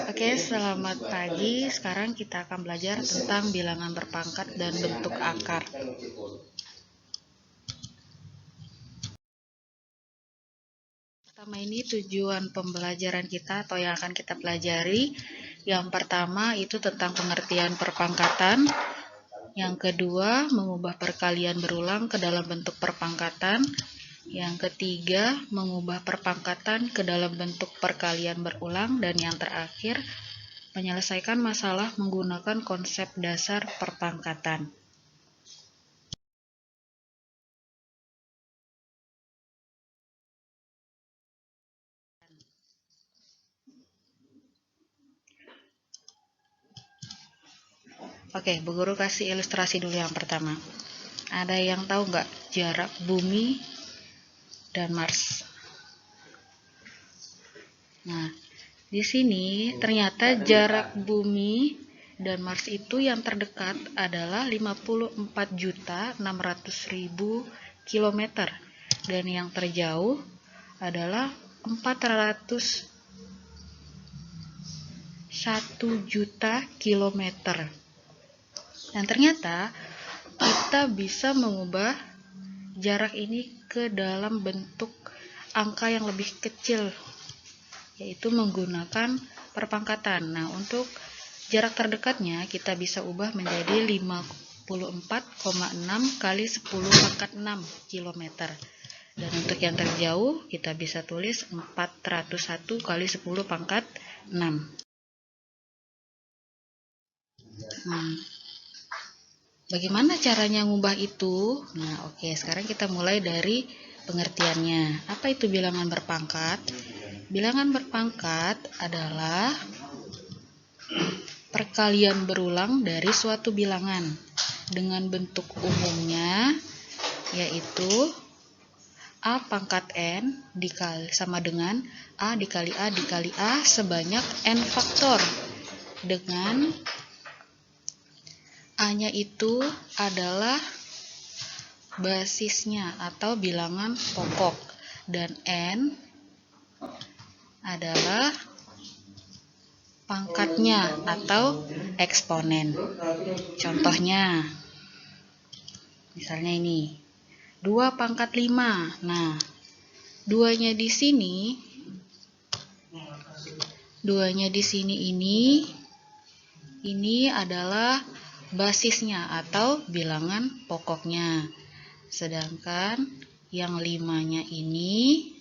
Oke, selamat pagi. Sekarang kita akan belajar tentang bilangan berpangkat dan bentuk akar. Pertama ini tujuan pembelajaran kita atau yang akan kita pelajari. Yang pertama itu tentang pengertian perpangkatan. Yang kedua, mengubah perkalian berulang ke dalam bentuk perpangkatan. Yang ketiga, mengubah perpangkatan ke dalam bentuk perkalian berulang. Dan yang terakhir, menyelesaikan masalah menggunakan konsep dasar perpangkatan. Oke, Bu Guru kasih ilustrasi dulu yang pertama. Ada yang tahu nggak jarak bumi dan Mars? Nah, di sini ternyata jarak bumi dan Mars itu yang terdekat adalah 54.600.000 km dan yang terjauh adalah 401 juta kilometer. Dan ternyata kita bisa mengubah jarak ini ke dalam bentuk angka yang lebih kecil, yaitu menggunakan perpangkatan. Nah, untuk jarak terdekatnya kita bisa ubah menjadi 54,6 kali 10 pangkat 6 km. Dan untuk yang terjauh kita bisa tulis 401 kali 10 pangkat 6. Bagaimana caranya ngubah itu? Nah, oke, sekarang kita mulai dari pengertiannya. Apa itu bilangan berpangkat? Bilangan berpangkat adalah perkalian berulang dari suatu bilangan dengan bentuk umumnya yaitu A pangkat N dikali sama dengan A dikali A dikali A sebanyak N faktor, dengan A-nya itu adalah basisnya atau bilangan pokok dan N adalah pangkatnya atau eksponen. Contohnya, misalnya ini 2 pangkat 5. Nah, duanya di sini ini adalah basisnya atau bilangan pokoknya. Sedangkan yang 5-nya ini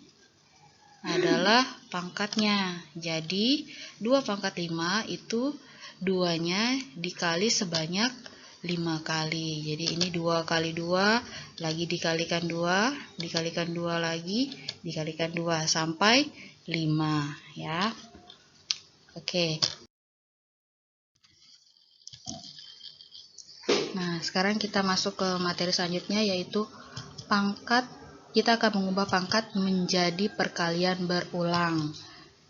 adalah pangkatnya. Jadi 2 pangkat 5 itu 2-nya dikali sebanyak 5 kali. Jadi ini 2 kali 2 lagi dikalikan 2, dikalikan 2 lagi, dikalikan 2 sampai 5 ya. Oke. Nah, sekarang kita masuk ke materi selanjutnya yaitu pangkat. Kita akan mengubah pangkat menjadi perkalian berulang.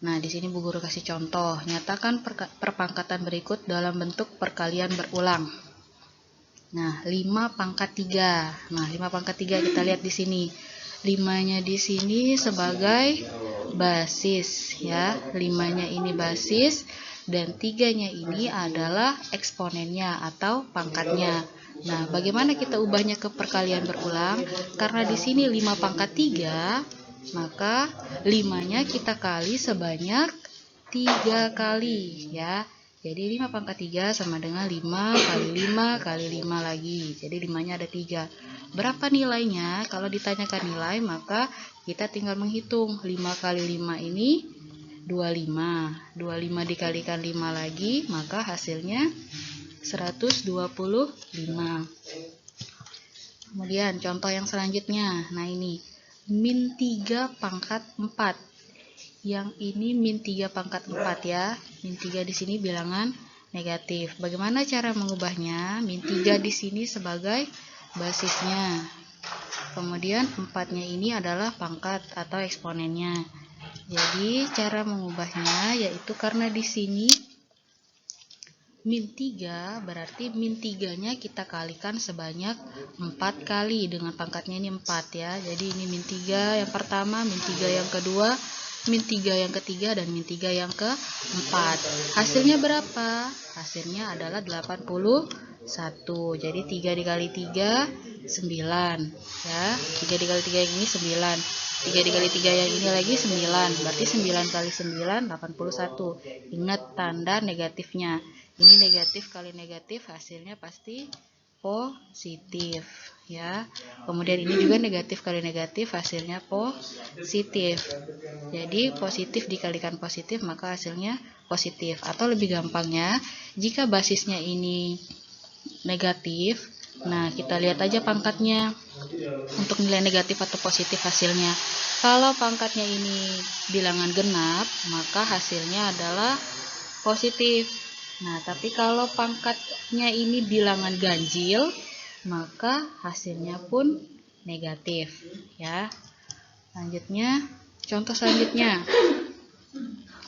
Nah, di sini Bu Guru kasih contoh. Nyatakan perpangkatan berikut dalam bentuk perkalian berulang. Nah, 5 pangkat 3. Nah, 5 pangkat 3 kita lihat di sini. 5-nya di sini sebagai basis ya. 5-nya ini basis dan 3-nya ini adalah eksponennya atau pangkatnya. Nah, bagaimana kita ubahnya ke perkalian berulang? Karena di sini 5 pangkat 3, maka 5-nya kita kali sebanyak 3 kali ya. Jadi 5 pangkat 3 sama dengan 5 kali 5 kali 5 lagi. Jadi 5-nya ada 3. Berapa nilainya? Kalau ditanyakan nilai, maka kita tinggal menghitung. 5 kali 5 ini 25. 25 dikalikan 5 lagi, maka hasilnya 125. Kemudian contoh yang selanjutnya. Nah, ini min 3 pangkat 4. Yang ini min 3 pangkat 4 ya. Min 3 di sini bilangan negatif. Bagaimana cara mengubahnya? Min 3 di sini sebagai basisnya. Kemudian 4-nya ini adalah pangkat atau eksponennya. Jadi cara mengubahnya yaitu karena di sini min 3 berarti min 3-nya kita kalikan sebanyak 4 kali dengan pangkatnya ini 4 ya. Jadi ini min 3 yang pertama, min 3 yang kedua, min 3 yang ketiga, dan min 3 yang keempat. Hasilnya berapa? Hasilnya adalah 81. Jadi 3 dikali 3, 9. Ya, 3 dikali 3 yang ini 9. 3 dikali 3 yang ini lagi 9. Berarti 9 kali 9, 81. Ingat tanda negatifnya. Ini negatif kali negatif, hasilnya pasti positif, ya. Kemudian ini juga negatif kali negatif, hasilnya positif. Jadi positif dikalikan positif, maka hasilnya positif. Atau lebih gampangnya, jika basisnya ini negatif, nah kita lihat aja pangkatnya untuk nilai negatif atau positif hasilnya. Kalau pangkatnya ini bilangan genap, maka hasilnya adalah positif. Nah, tapi kalau pangkatnya ini bilangan ganjil, maka hasilnya pun negatif, ya. Selanjutnya, contoh selanjutnya.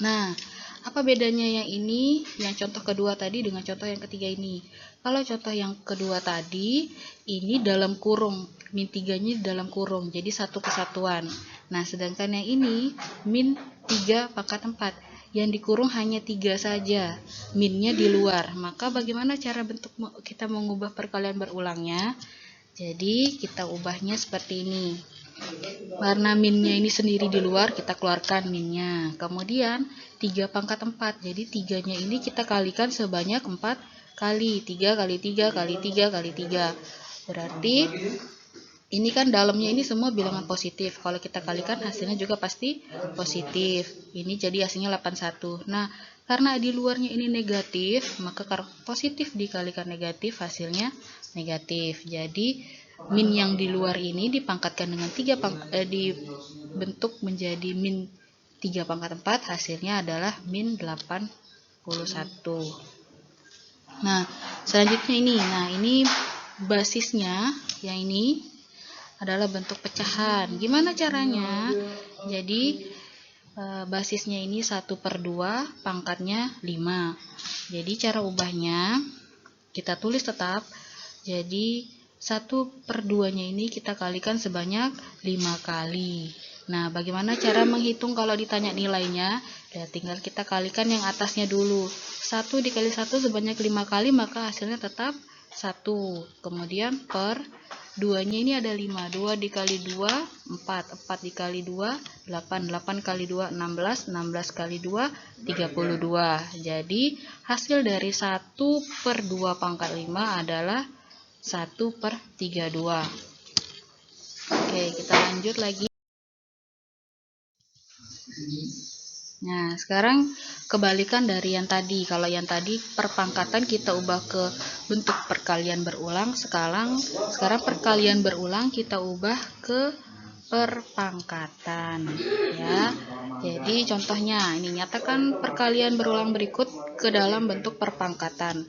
Nah, apa bedanya yang ini, yang contoh kedua tadi dengan contoh yang ketiga ini? Kalau contoh yang kedua tadi, ini dalam kurung, min 3-nya dalam kurung, jadi satu kesatuan. Nah, sedangkan yang ini, min 3 pangkat 4. Yang dikurung hanya 3 saja, minnya di luar. Maka bagaimana cara bentuk kita mengubah perkalian berulangnya? Jadi kita ubahnya seperti ini. Karena minnya ini sendiri di luar, kita keluarkan minnya. Kemudian 3 pangkat 4. Jadi 3-nya ini kita kalikan sebanyak 4 kali. 3 kali 3 kali 3 kali 3. Berarti ini kan dalamnya ini semua bilangan positif. Kalau kita kalikan hasilnya juga pasti positif. Ini jadi hasilnya 81. Nah, karena di luarnya ini negatif, maka positif dikalikan negatif hasilnya negatif. Jadi min yang di luar ini dipangkatkan dengan 3 dibentuk menjadi min 3 pangkat 4, hasilnya adalah min 81. Nah, selanjutnya ini. Nah, ini basisnya yang ini adalah bentuk pecahan. Gimana caranya? Jadi basisnya ini 1/2, pangkatnya 5. Jadi cara ubahnya kita tulis tetap. Jadi 1/2-nya ini kita kalikan sebanyak 5 kali. Nah, bagaimana cara menghitung kalau ditanya nilainya? Ya, tinggal kita kalikan yang atasnya dulu. 1 dikali 1 sebanyak 5 kali, maka hasilnya tetap 1. Kemudian per 2-nya ini ada 5. 2 dikali 2, 4. 4 dikali 2, 8. 8 kali 2, 16. 16 kali 2, 32. Jadi, hasil dari 1/2 pangkat 5 adalah 1/32. Oke, kita lanjut lagi. Nah, sekarang kebalikan dari yang tadi. Kalau yang tadi perpangkatan kita ubah ke bentuk perkalian berulang, sekarang perkalian berulang kita ubah ke perpangkatan, ya. Jadi contohnya ini, nyatakan perkalian berulang berikut ke dalam bentuk perpangkatan.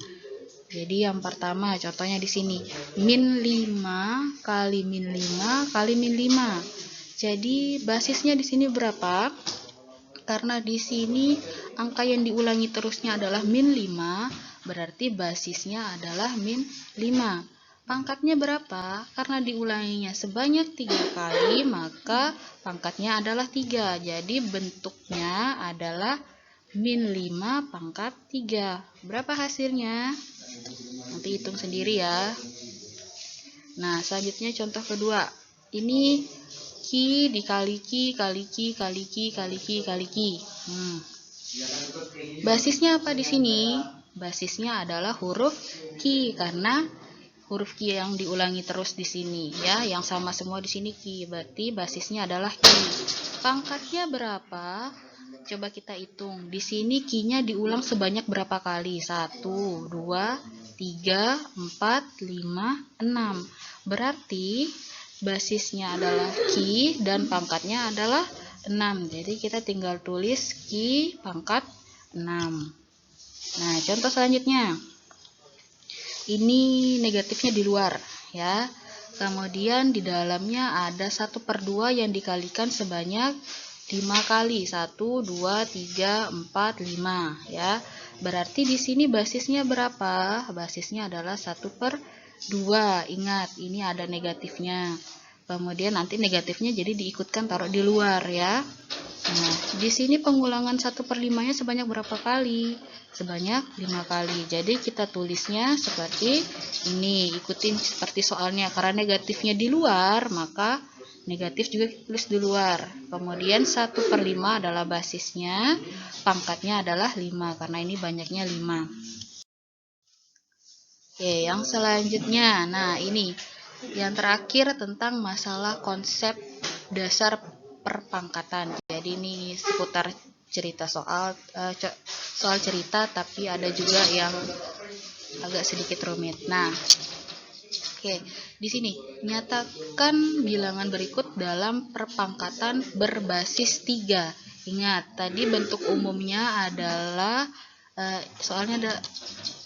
Jadi yang pertama contohnya di sini, min 5 kali min 5 kali min 5. Jadi basisnya di sini berapa? Karena di sini angka yang diulangi terusnya adalah min 5, berarti basisnya adalah min 5. Pangkatnya berapa? Karena diulanginya sebanyak 3 kali, maka pangkatnya adalah 3. Jadi bentuknya adalah min 5 pangkat 3. Berapa hasilnya? Nanti hitung sendiri ya. Nah, selanjutnya contoh kedua. Ini Ki dikali Ki kali Ki kali Ki kali Ki kali Ki. Basisnya apa di sini? Basisnya adalah huruf Ki, karena huruf Ki yang diulangi terus di sini, ya, yang sama semua di sini Ki. Berarti basisnya adalah Ki. Pangkatnya berapa? Coba kita hitung. Di sini Ki-nya diulang sebanyak berapa kali? 1, 2, 3, 4, 5, 6. Berarti basisnya adalah Ki dan pangkatnya adalah 6. Jadi kita tinggal tulis Ki pangkat 6. Nah, contoh selanjutnya. Ini negatifnya di luar, ya. Kemudian di dalamnya ada 1/2 yang dikalikan sebanyak 5 kali. 1, 2, 3, 4, 5, ya. Berarti di sini basisnya berapa? Basisnya adalah 1/2. Ingat, ini ada negatifnya. Kemudian nanti negatifnya jadi diikutkan taruh di luar ya. Nah, di sini pengulangan 1/5-nya sebanyak berapa kali? Sebanyak 5 kali. Jadi kita tulisnya seperti ini, ikutin seperti soalnya. Karena negatifnya di luar, maka negatif juga tulis di luar. Kemudian 1/5 adalah basisnya, pangkatnya adalah 5, karena ini banyaknya 5. Oke, yang selanjutnya, nah ini yang terakhir tentang masalah konsep dasar perpangkatan. Jadi ini seputar cerita soal cerita, tapi ada juga yang agak sedikit rumit. Nah, oke, di sini nyatakan bilangan berikut dalam perpangkatan berbasis 3. Ingat, tadi bentuk umumnya adalah soalnya ada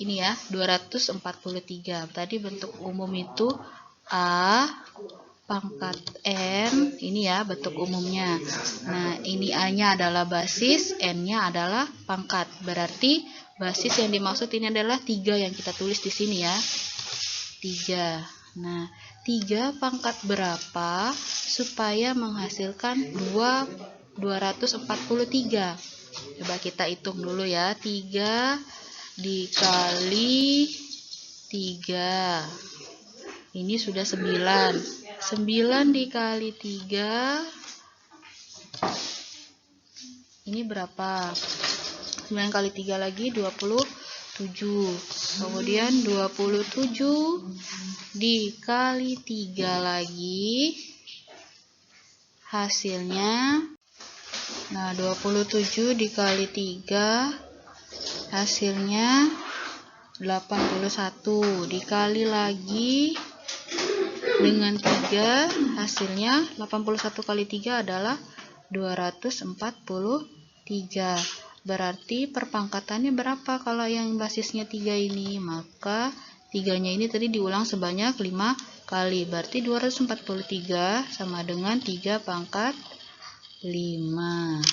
ini ya, 243. Tadi bentuk umum itu A pangkat N, ini ya bentuk umumnya. Nah, ini A-nya adalah basis, N-nya adalah pangkat. Berarti basis yang dimaksud ini adalah 3 yang kita tulis di sini ya. 3. Nah, 3 pangkat berapa supaya menghasilkan 243? Coba kita hitung dulu ya. 3 dikali 3. Ini sudah 9. 9 dikali 3. Ini berapa? 9 kali 3 lagi 27. Kemudian 27 dikali 3 lagi. Hasilnya, nah 27 dikali 3 hasilnya 81. Dikali lagi dengan 3 hasilnya 81 kali 3 adalah 243. Berarti perpangkatannya berapa kalau yang basisnya 3 ini? Maka 3-nya ini tadi diulang sebanyak 5 kali. Berarti 243 sama dengan 3 pangkat 5.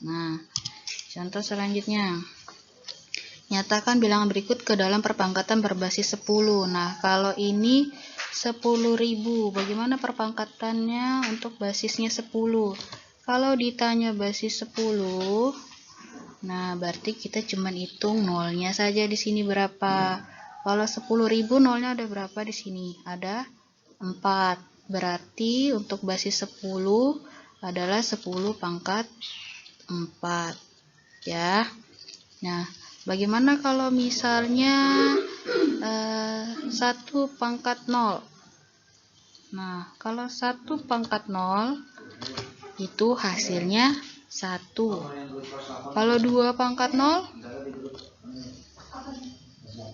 Nah, contoh selanjutnya. Nyatakan bilangan berikut ke dalam perpangkatan berbasis 10. Nah, kalau ini 10.000. Bagaimana perpangkatannya untuk basisnya 10? Kalau ditanya basis 10, nah berarti kita cuma hitung nolnya saja di sini berapa. Kalau 10.000 nolnya ada berapa di sini? Ada 4. Berarti untuk basis 10 adalah 10 pangkat 4. Ya. Nah, bagaimana kalau misalnya 1 pangkat 0? Nah, kalau 1 pangkat 0 itu hasilnya 1. Kalau 2 pangkat 0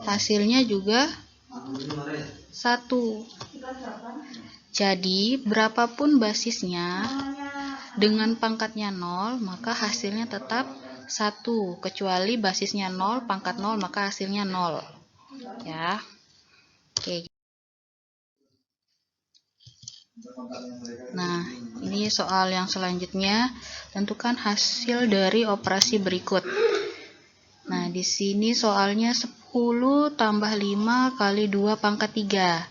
hasilnya juga 1. Jadi, berapapun basisnya dengan pangkatnya 0, maka hasilnya tetap 1. Kecuali basisnya 0, pangkat 0, maka hasilnya 0. Ya. Oke. Nah, ini soal yang selanjutnya. Tentukan hasil dari operasi berikut. Nah, di sini soalnya 10 tambah 5 kali 2 pangkat 3.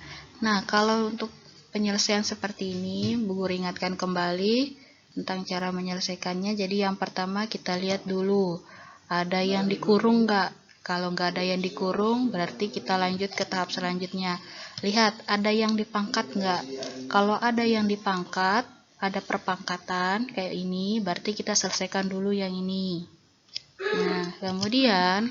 Nah, kalau untuk penyelesaian seperti ini, Bu Guru ingatkan kembali tentang cara menyelesaikannya. Jadi yang pertama kita lihat dulu, ada yang dikurung nggak? Kalau nggak ada yang dikurung, berarti kita lanjut ke tahap selanjutnya. Lihat, ada yang dipangkat nggak? Kalau ada yang dipangkat, ada perpangkatan kayak ini, berarti kita selesaikan dulu yang ini. Nah, kemudian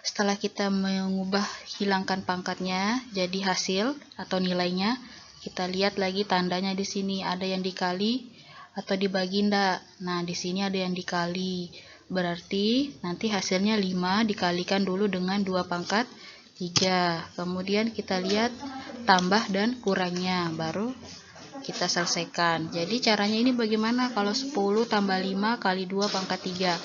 setelah kita mengubah hilangkan pangkatnya jadi hasil atau nilainya, kita lihat lagi tandanya di sini ada yang dikali atau dibagi enggak. Nah, di sini ada yang dikali. Berarti nanti hasilnya 5 dikalikan dulu dengan 2 pangkat 3. Kemudian kita lihat tambah dan kurangnya, baru kita selesaikan. Jadi caranya ini bagaimana kalau 10 tambah 5 kali 2 pangkat 3.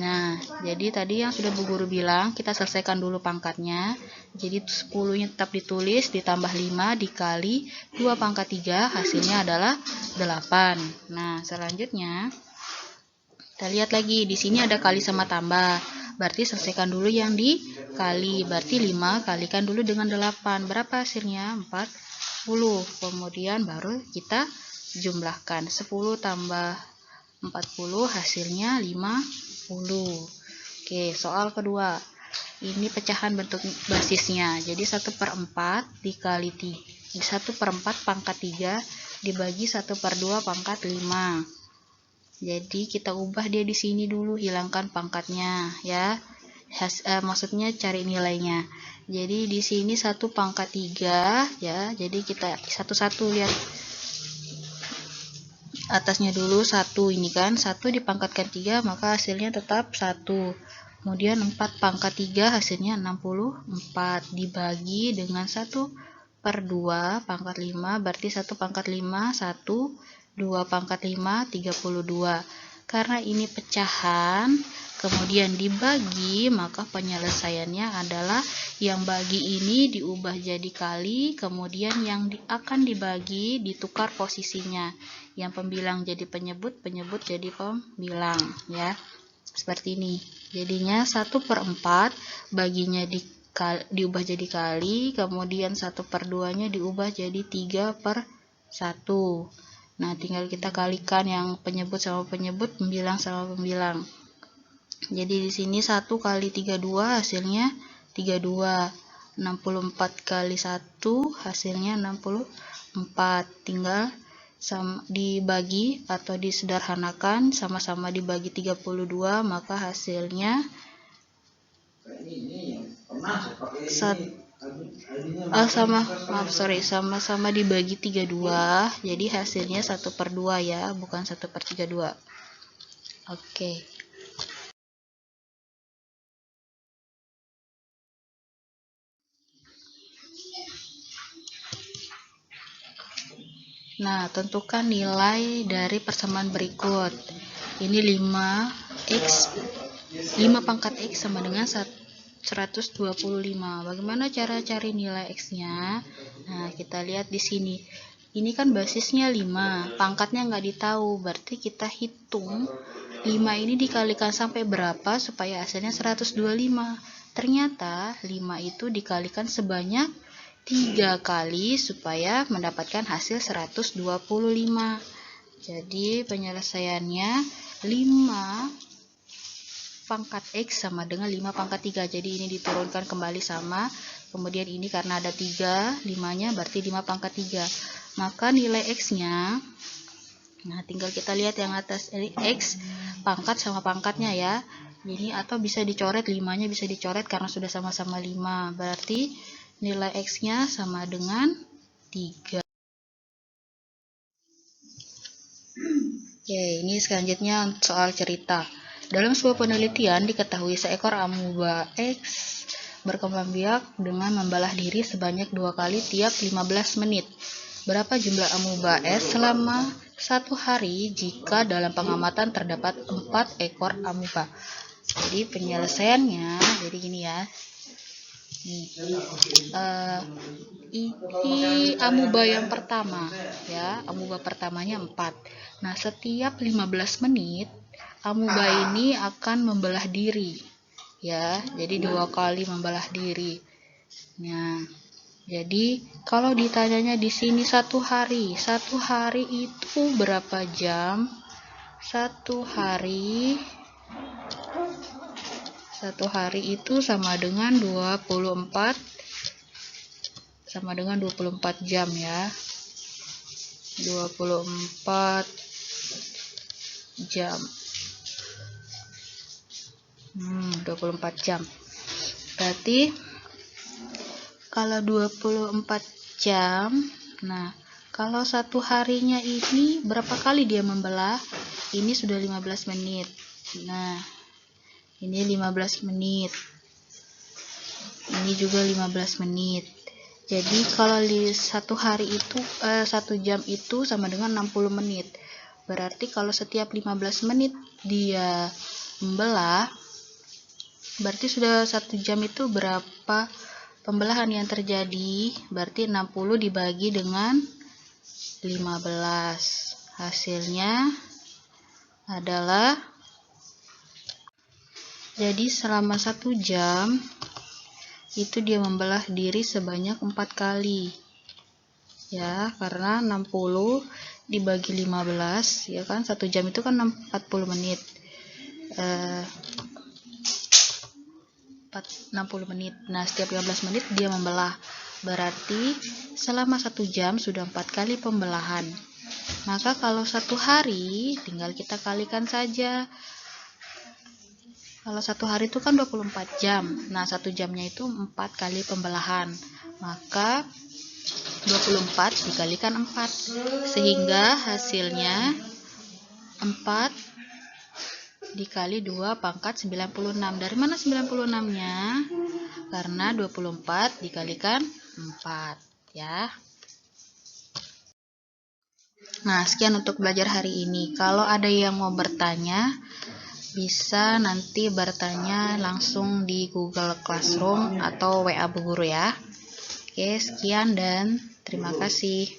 Nah, jadi tadi yang sudah Bu Guru bilang, kita selesaikan dulu pangkatnya. Jadi 10-nya tetap ditulis, ditambah 5 dikali 2 pangkat 3, hasilnya adalah 8. Nah, selanjutnya kita lihat lagi, di sini ada kali sama tambah. Berarti selesaikan dulu yang dikali. Berarti 5 kalikan dulu dengan 8. Berapa hasilnya? 14. 40. Kemudian baru kita jumlahkan 10 tambah 40 hasilnya 50. Oke, soal kedua. Ini pecahan bentuk basisnya. Jadi 1/4 dikali 1/4 pangkat 3 dibagi 1/2 pangkat 5. Jadi kita ubah dia di sini dulu, hilangkan pangkatnya ya. Maksudnya cari nilainya. Jadi di sini 1/3 ya. Jadi kita satu-satu lihat atasnya dulu. 1 ini kan 1 dipangkatkan 3 maka hasilnya tetap 1. Kemudian 4/3 hasilnya 64 dibagi dengan 1/2 pangkat 5 berarti 1/5 1, 2/5 32. Karena ini pecahan kemudian dibagi, maka penyelesaiannya adalah yang bagi ini diubah jadi kali, kemudian yang akan dibagi ditukar posisinya. Yang pembilang jadi penyebut, penyebut jadi pembilang ya. Seperti ini. Jadinya 1/4 baginya diubah jadi kali, kemudian 1/2-nya diubah jadi 3/1. Nah, tinggal kita kalikan yang penyebut sama penyebut, pembilang sama pembilang. Jadi di sini 1 kali 32 hasilnya 32. 64 kali 1 hasilnya 64. Tinggal dibagi atau disederhanakan, sama-sama dibagi 32 maka hasilnya sama-sama dibagi 32, jadi hasilnya 1/2 ya, bukan 1/32. Oke. Nah, tentukan nilai dari persamaan berikut. Ini 5 pangkat X sama dengan 125. Bagaimana cara cari nilai X-nya? Nah, kita lihat di sini. Ini kan basisnya 5, pangkatnya nggak ditahu, berarti kita hitung 5 ini dikalikan sampai berapa supaya hasilnya 125. Ternyata 5 itu dikalikan sebanyak 3 kali supaya mendapatkan hasil 125. Jadi penyelesaiannya 5 pangkat X sama dengan 5 pangkat 3. Jadi ini diturunkan kembali sama. Kemudian ini karena ada 3, 5-nya berarti 5 pangkat 3. Maka nilai X-nya, nah tinggal kita lihat yang atas X, pangkat sama pangkatnya ya. Ini atau bisa dicoret, 5-nya bisa dicoret karena sudah sama-sama 5. Berarti nilai X-nya sama dengan 3. Oke, ini selanjutnya soal cerita. Dalam sebuah penelitian diketahui seekor amuba X berkembang biak dengan membelah diri sebanyak 2 kali tiap 15 menit. Berapa jumlah amuba S selama 1 hari jika dalam pengamatan terdapat 4 ekor amuba? Jadi penyelesaiannya jadi gini ya. Ini amuba yang pertama ya, amuba pertamanya 4. Nah, setiap 15 menit amuba ini akan membelah diri ya, jadi 2 kali membelah diri. Nah, jadi kalau ditanyanya di sini 1 hari itu berapa jam? 1 hari itu sama dengan 24 jam ya. 24 jam. 24 jam. Berarti kalau 24 jam, nah kalau 1 harinya ini berapa kali dia membelah? Ini sudah 15 menit. Nah, ini 15 menit. Ini juga 15 menit. Jadi kalau di 1 hari itu 1 jam itu sama dengan 60 menit. Berarti kalau setiap 15 menit dia membelah, berarti sudah 1 jam itu berapa pembelahan yang terjadi? Berarti 60 dibagi dengan 15. Hasilnya adalah, jadi selama 1 jam itu dia membelah diri sebanyak 4 kali. ya, karena 60 dibagi 15 ya kan, 1 jam itu kan 40 menit. 60 menit. Nah, setiap 15 menit dia membelah. Berarti selama 1 jam sudah 4 kali pembelahan. Maka kalau 1 hari tinggal kita kalikan saja. Kalau 1 hari itu kan 24 jam. Nah, 1 jamnya itu 4 kali pembelahan. Maka 24 dikalikan 4. Sehingga hasilnya 4 dikali 2 pangkat 96. Dari mana 96-nya? Karena 24 dikalikan 4, ya. Nah, sekian untuk belajar hari ini. Kalau ada yang mau bertanya, bisa nanti bertanya langsung di Google Classroom atau WA Bu Guru ya. Oke, sekian dan terima kasih.